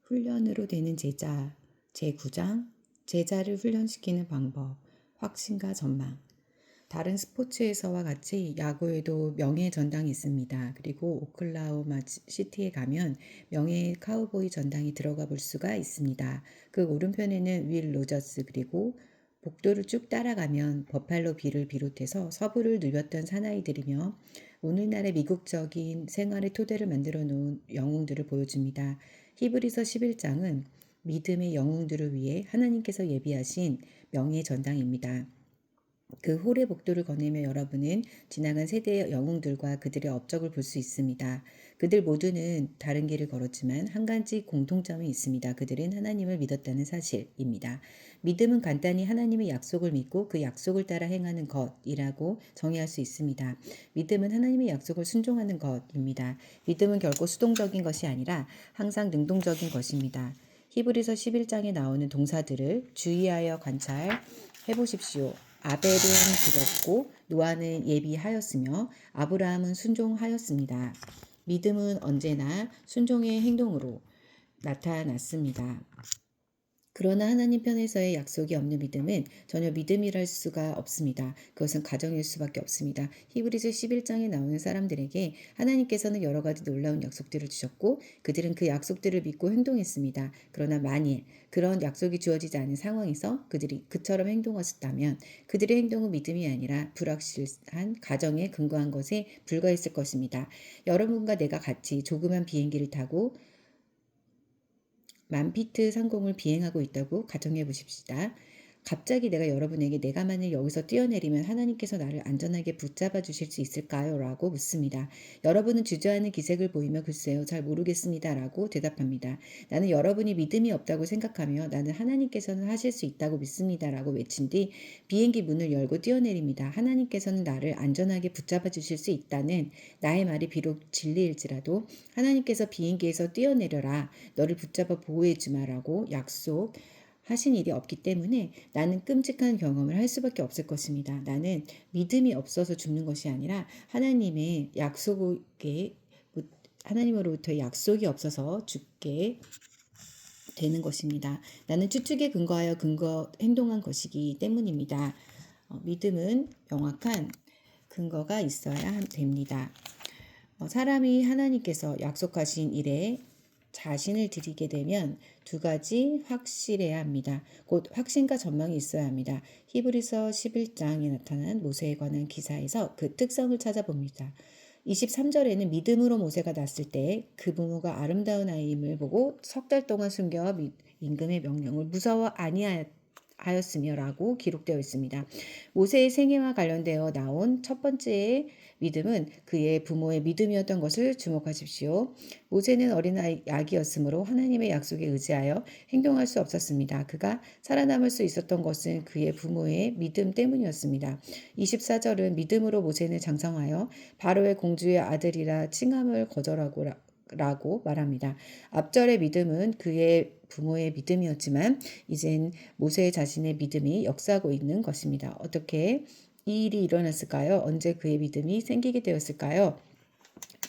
훈련으로 되는 제자 제9장 제자를 훈련시키는 방법 확신과 전망. 다른 스포츠에서와 같이 야구에도 명예 전당이 있습니다. 그리고 오클라호마 시티에 가면 명예 카우보이 전당이 들어가 볼 수가 있습니다. 그 오른편에는 윌 로저스 그리고 복도를 쭉 따라가면 버팔로 빌을 비롯해서 서부를 누볐던 사나이들이며 오늘날의 미국적인 생활의 토대를 만들어 놓은 영웅들을 보여줍니다. 히브리서 11장은 믿음의 영웅들을 위해 하나님께서 예비하신 명예 전당입니다. 그 홀의 복도를 거닐며 여러분은 지나간 세대의 영웅들과 그들의 업적을 볼 수 있습니다. 그들 모두는 다른 길을 걸었지만 한 가지 공통점이 있습니다. 그들은 하나님을 믿었다는 사실입니다. 믿음은 간단히 하나님의 약속을 믿고 그 약속을 따라 행하는 것이라고 정의할 수 있습니다. 믿음은 하나님의 약속을 순종하는 것입니다. 믿음은 결코 수동적인 것이 아니라 항상 능동적인 것입니다. 히브리서 11장에 나오는 동사들을 주의하여 관찰해 보십시오. 아벨은 드렸고 노아는 예비하였으며 아브라함은 순종하였습니다. 믿음은 언제나 순종의 행동으로 나타났습니다. 그러나 하나님 편에서의 약속이 없는 믿음은 전혀 믿음이랄 수가 없습니다. 그것은 가정일 수밖에 없습니다. 히브리서 11장에 나오는 사람들에게 하나님께서는 여러 가지 놀라운 약속들을 주셨고 그들은 그 약속들을 믿고 행동했습니다. 그러나 만일 그런 약속이 주어지지 않은 상황에서 그들이 그처럼 행동했었다면 그들의 행동은 믿음이 아니라 불확실한 가정에 근거한 것에 불과했을 것입니다. 여러분과 내가 같이 조그만 비행기를 타고 만피트 상공을 비행하고 있다고 가정해 보십시다. 갑자기 내가 여러분에게 내가 만일 여기서 뛰어내리면 하나님께서 나를 안전하게 붙잡아 주실 수 있을까요? 라고 묻습니다. 여러분은 주저하는 기색을 보이며 글쎄요, 잘 모르겠습니다. 라고 대답합니다. 나는 여러분이 믿음이 없다고 생각하며 나는 하나님께서는 하실 수 있다고 믿습니다. 라고 외친 뒤 비행기 문을 열고 뛰어내립니다. 하나님께서는 나를 안전하게 붙잡아 주실 수 있다는 나의 말이 비록 진리일지라도 하나님께서 비행기에서 뛰어내려라. 너를 붙잡아 보호해 주마라고 약속하신 일이 없기 때문에 나는 끔찍한 경험을 할 수밖에 없을 것입니다. 나는 믿음이 없어서 죽는 것이 아니라 하나님으로부터 약속이 없어서 죽게 되는 것입니다. 나는 추측에 근거하여 행동한 것이기 때문입니다. 믿음은 명확한 근거가 있어야 됩니다. 사람이 하나님께서 약속하신 일에 자신을 들이게 되면 두 가지 확실해야 합니다. 곧 확신과 전망이 있어야 합니다. 히브리서 11장에 나타난 모세에 관한 기사에서 그 특성을 찾아봅니다. 23절에는 믿음으로 모세가 낳았을 때 그 부모가 아름다운 아이임을 보고 석 달 동안 숨겨 임금의 명령을 무서워 아니하였으며라고 기록되어 있습니다. 모세의 생애와 관련되어 나온 첫 번째의 믿음은 그의 부모의 믿음이었던 것을 주목하십시오. 모세는 어린 아기였으므로 하나님의 약속에 의지하여 행동할 수 없었습니다. 그가 살아남을 수 있었던 것은 그의 부모의 믿음 때문이었습니다. 24절은 믿음으로 모세는 장성하여 바로의 공주의 아들이라 칭함을 거절하고 라고 말합니다. 앞절의 믿음은 그의 부모의 믿음이었지만 이젠 모세 자신의 믿음이 역사하고 있는 것입니다. 어떻게 이 일이 일어났을까요? 언제 그의 믿음이 생기게 되었을까요?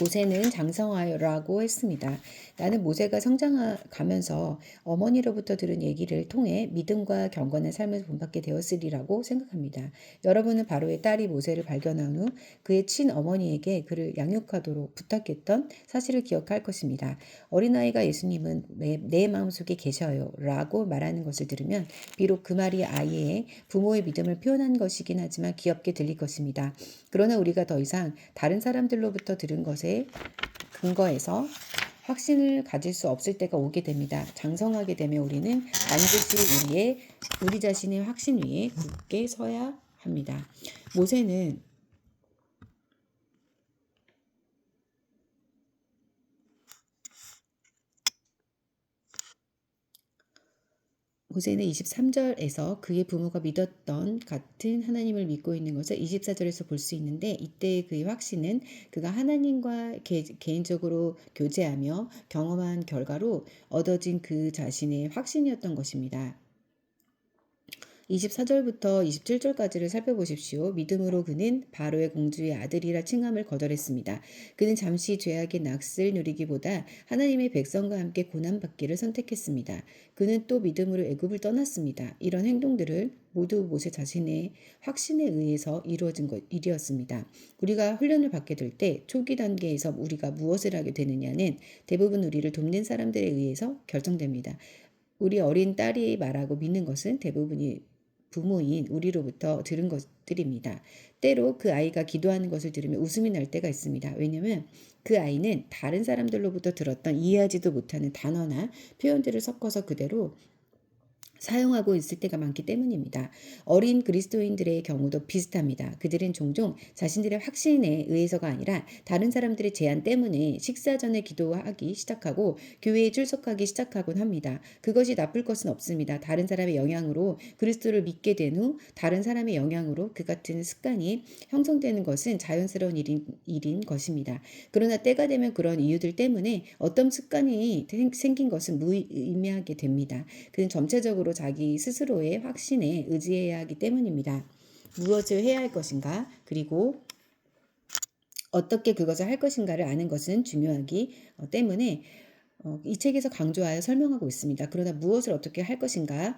모세는 장성하여라고 했습니다. 나는 모세가 성장가면서 어머니로부터 들은 얘기를 통해 믿음과 경건한 삶을 본받게 되었으리라고 생각합니다. 여러분은 바로의 딸이 모세를 발견한 후 그의 친어머니에게 그를 양육하도록 부탁했던 사실을 기억할 것입니다. 어린아이가 예수님은 내 마음속에 계셔요 라고 말하는 것을 들으면 비록 그 말이 아이의 부모의 믿음을 표현한 것이긴 하지만 귀엽게 들릴 것입니다. 그러나 우리가 더 이상 다른 사람들로부터 들은 것에 근거해서 확신을 가질 수 없을 때가 오게 됩니다. 장성하게 되면 우리는 반드시 우리 자신의 확신 위에 굳게 서야 합니다. 모세는 23절에서 그의 부모가 믿었던 같은 하나님을 믿고 있는 것을 24절에서 볼 수 있는데 이때 그의 확신은 그가 하나님과 개인적으로 교제하며 경험한 결과로 얻어진 그 자신의 확신이었던 것입니다. 24절부터 27절까지를 살펴보십시오. 믿음으로 그는 바로의 공주의 아들이라 칭함을 거절했습니다. 그는 잠시 죄악의 낙을 누리기보다 하나님의 백성과 함께 고난받기를 선택했습니다. 그는 또 믿음으로 애굽을 떠났습니다. 이런 행동들을 모두 모세 자신의 확신에 의해서 이루어진 일이었습니다. 우리가 훈련을 받게 될 때 초기 단계에서 우리가 무엇을 하게 되느냐는 대부분 우리를 돕는 사람들에 의해서 결정됩니다. 우리 어린 딸이 말하고 믿는 것은 대부분이 부모인 우리로부터 들은 것들입니다. 때로 그 아이가 기도하는 것을 들으면 웃음이 날 때가 있습니다. 왜냐하면 그 아이는 다른 사람들로부터 들었던 이해하지도 못하는 단어나 표현들을 섞어서 그대로 사용하고 있을 때가 많기 때문입니다. 어린 그리스도인들의 경우도 비슷합니다. 그들은 종종 자신들의 확신에 의해서가 아니라 다른 사람들의 제안 때문에 식사 전에 기도하기 시작하고 교회에 출석하기 시작하곤 합니다. 그것이 나쁠 것은 없습니다. 다른 사람의 영향으로 그리스도를 믿게 된 후 다른 사람의 영향으로 그 같은 습관이 형성되는 것은 자연스러운 일인 것입니다. 그러나 때가 되면 그런 이유들 때문에 어떤 습관이 생긴 것은 무의미하게 됩니다. 그는 점차적으로 자기 스스로의 확신에 의지해야 하기 때문입니다. 무엇을 해야 할 것인가, 그리고 어떻게 그것을 할 것인가를 아는 것은 중요하기 때문에 이 책에서 강조하여 설명하고 있습니다. 그러나 무엇을 어떻게 할 것인가를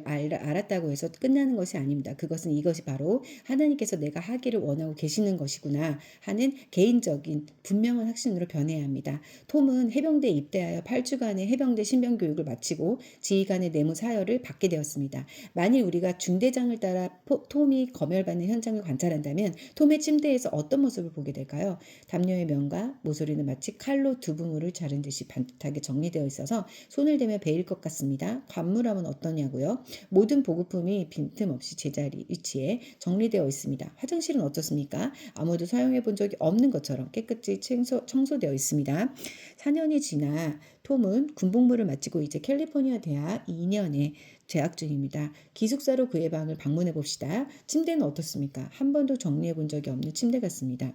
알았다고 해서 끝나는 것이 아닙니다. 그것은 이것이 바로 하나님께서 내가 하기를 원하고 계시는 것이구나 하는 개인적인 분명한 확신으로 변해야 합니다. 톰은 해병대에 입대하여 8주간의 해병대 신병 교육을 마치고 지휘관의 내무 사열을 받게 되었습니다. 만일 우리가 중대장을 따라 톰이 검열받는 현장을 관찰한다면 톰의 침대에서 어떤 모습을 보게 될까요? 담요의 면과 모서리는 마치 칼로 두부물을 자른 듯이 반듯하게 정리되어 있어서 손을 대면 베일 것 같습니다. 관무람은 어떠냐고요? 모든 보급품이 빈틈없이 제자리 위치에 정리되어 있습니다. 화장실은 어떻습니까? 아무도 사용해 본 적이 없는 것처럼 깨끗이 청소되어 있습니다. 4년이 지나 톰은 군복무를 마치고 이제 캘리포니아 대학 2년에 재학 중입니다. 기숙사로 그의 방을 방문해 봅시다. 침대는 어떻습니까? 한 번도 정리해 본 적이 없는 침대 같습니다.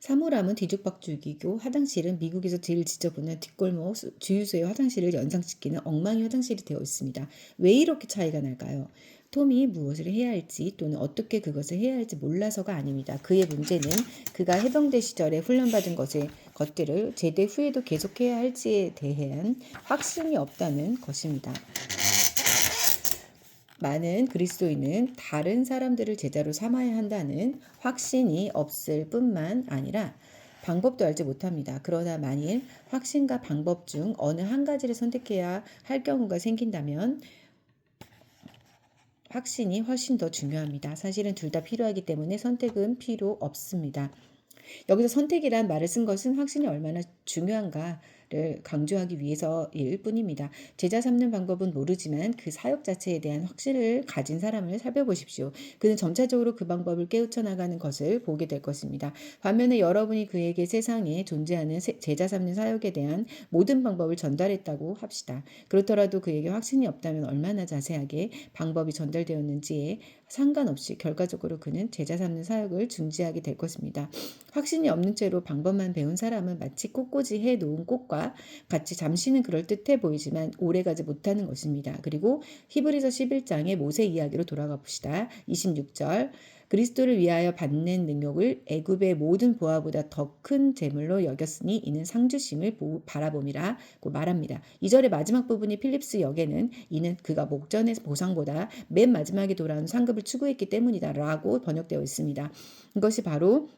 사물함은 뒤죽박죽이고 화장실은 미국에서 제일 지저분한 뒷골목 주유소의 화장실을 연상시키는 엉망이 화장실이 되어 있습니다. 왜 이렇게 차이가 날까요? 톰이 무엇을 해야 할지 또는 어떻게 그것을 해야 할지 몰라서가 아닙니다. 그의 문제는 그가 해병대 시절에 훈련받은 것들을 제대 후에도 계속해야 할지에 대한 확신이 없다는 것입니다. 많은 그리스도인은 다른 사람들을 제자로 삼아야 한다는 확신이 없을 뿐만 아니라 방법도 알지 못합니다. 그러나 만일 확신과 방법 중 어느 한 가지를 선택해야 할 경우가 생긴다면 확신이 훨씬 더 중요합니다. 사실은 둘 다 필요하기 때문에 선택은 필요 없습니다. 여기서 선택이란 말을 쓴 것은 확신이 얼마나 중요한가를 강조하기 위해서일 뿐입니다. 제자 삼는 방법은 모르지만 그 사역 자체에 대한 확신을 가진 사람을 살펴보십시오. 그는 점차적으로 그 방법을 깨우쳐 나가는 것을 보게 될 것입니다. 반면에 여러분이 그에게 세상에 존재하는 제자 삼는 사역에 대한 모든 방법을 전달했다고 합시다. 그렇더라도 그에게 확신이 없다면 얼마나 자세하게 방법이 전달되었는지에 상관없이 결과적으로 그는 제자 삼는 사역을 중지하게 될 것입니다. 확신이 없는 채로 방법만 배운 사람은 마치 꽃꽂이 해 놓은 꽃과 같이 잠시는 그럴듯해 보이지만 오래가지 못하는 것입니다. 그리고 히브리서 11장의 모세 이야기로 돌아가 봅시다. 26절 그리스도를 위하여 받는 능력을 애굽의 모든 보화보다 더 큰 재물로 여겼으니 이는 상주심을 바라봄이라고 말합니다. 2절의 마지막 부분이 필립스 역에는 이는 그가 목전의 보상보다 맨 마지막에 돌아온 상급을 추구했기 때문이다 라고 번역되어 있습니다. 이것이 바로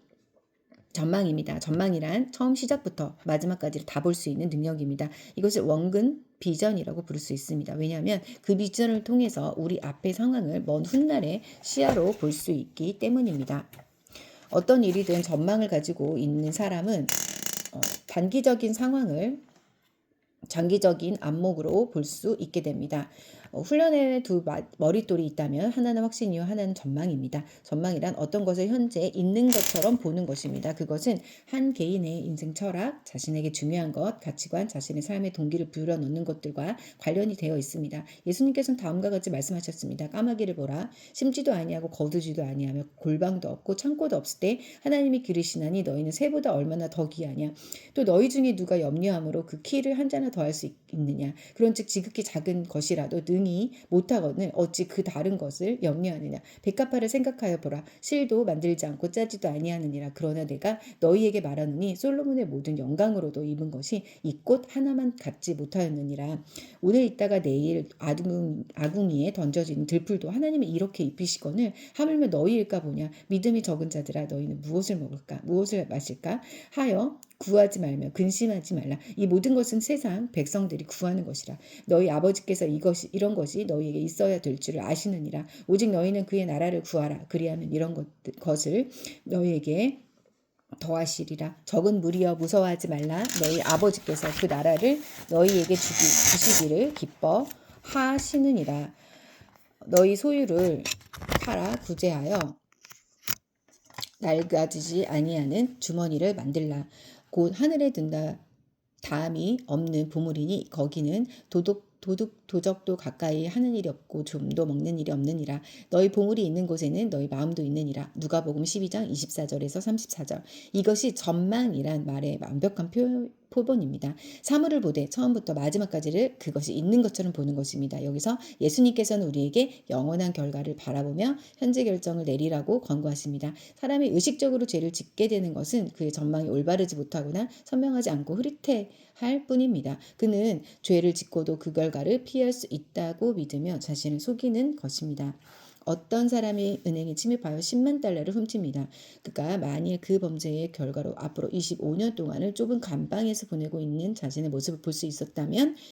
전망입니다. 전망이란 처음 시작부터 마지막까지를 다 볼 수 있는 능력입니다. 이것을 원근 비전이라고 부를 수 있습니다. 왜냐하면 그 비전을 통해서 우리 앞의 상황을 먼 훗날의 시야로 볼 수 있기 때문입니다. 어떤 일이든 전망을 가지고 있는 사람은 단기적인 상황을 장기적인 안목으로 볼 수 있게 됩니다. 훈련에 두 머릿돌이 있다면 하나는 확신이요 하나는 전망입니다. 전망이란 어떤 것을 현재 있는 것처럼 보는 것입니다. 그것은 한 개인의 인생 철학, 자신에게 중요한 것, 가치관, 자신의 삶의 동기를 불어넣는 것들과 관련이 되어 있습니다. 예수님께서는 다음과 같이 말씀하셨습니다. 까마귀를 보라. 심지도 아니하고 거두지도 아니하며 골방도 없고 창고도 없을 때 하나님이 기르시나니 너희는 새보다 얼마나 더 귀하냐. 또 너희 중에 누가 염려함으로 그 키를 한 자나 더할 수 있느냐. 그런즉 지극히 작은 것이라도 능히 능히 못하거늘 어찌 그 다른 것을 염려하느냐. 백합화를 생각하여 보라. 실도 만들지 않고 짜지도 아니하느니라. 그러나 내가 너희에게 말하노니 솔로몬의 모든 영광으로도 입은 것이 이 꽃 하나만 갖지 못하였느니라. 오늘 있다가 내일 아궁이에 던져진 들풀도 하나님이 이렇게 입히시거늘 하물며 너희일까 보냐. 믿음이 적은 자들아 너희는 무엇을 먹을까 무엇을 마실까 하여 구하지 말며 근심하지 말라. 이 모든 것은 세상 백성들이 구하는 것이라. 너희 아버지께서 이런 것이 너희에게 있어야 될 줄을 아시느니라. 오직 너희는 그의 나라를 구하라. 그리하면 이런 것을 너희에게 더하시리라. 적은 무리여 무서워하지 말라. 너희 아버지께서 그 나라를 너희에게 주시기를 기뻐하시느니라. 너희 소유를 팔아 구제하여 낡아지지 아니하는 주머니를 만들라. 곧 하늘에 든다 다함이 없는 보물이니 거기는 도적도 가까이 하는 일이 없고 좀도 먹는 일이 없느니라. 너희 보물이 있는 곳에는 너희 마음도 있느니라. 누가복음 12장 24절에서 34절. 이것이 전망이란 말의 완벽한 표본입니다. 사물을 보되 처음부터 마지막까지를 그것이 있는 것처럼 보는 것입니다. 여기서 예수님께서는 우리에게 영원한 결과를 바라보며 현재 결정을 내리라고 권고하십니다. 사람이 의식적으로 죄를 짓게 되는 것은 그의 전망이 올바르지 못하거나 선명하지 않고 흐릿해할 뿐입니다. 그는 죄를 짓고도 그 결과를 피할 수 있다고 믿으며 자신을 속이는 것입니다. 어떤 사람이 은행에 침입하여 10만 달러를 훔칩니다. 그가 만일 그 범죄의 결과로 앞으로 25년 동안을 좁은 감방에서 보내고 있는 자신의 모습을 볼 수 있었다면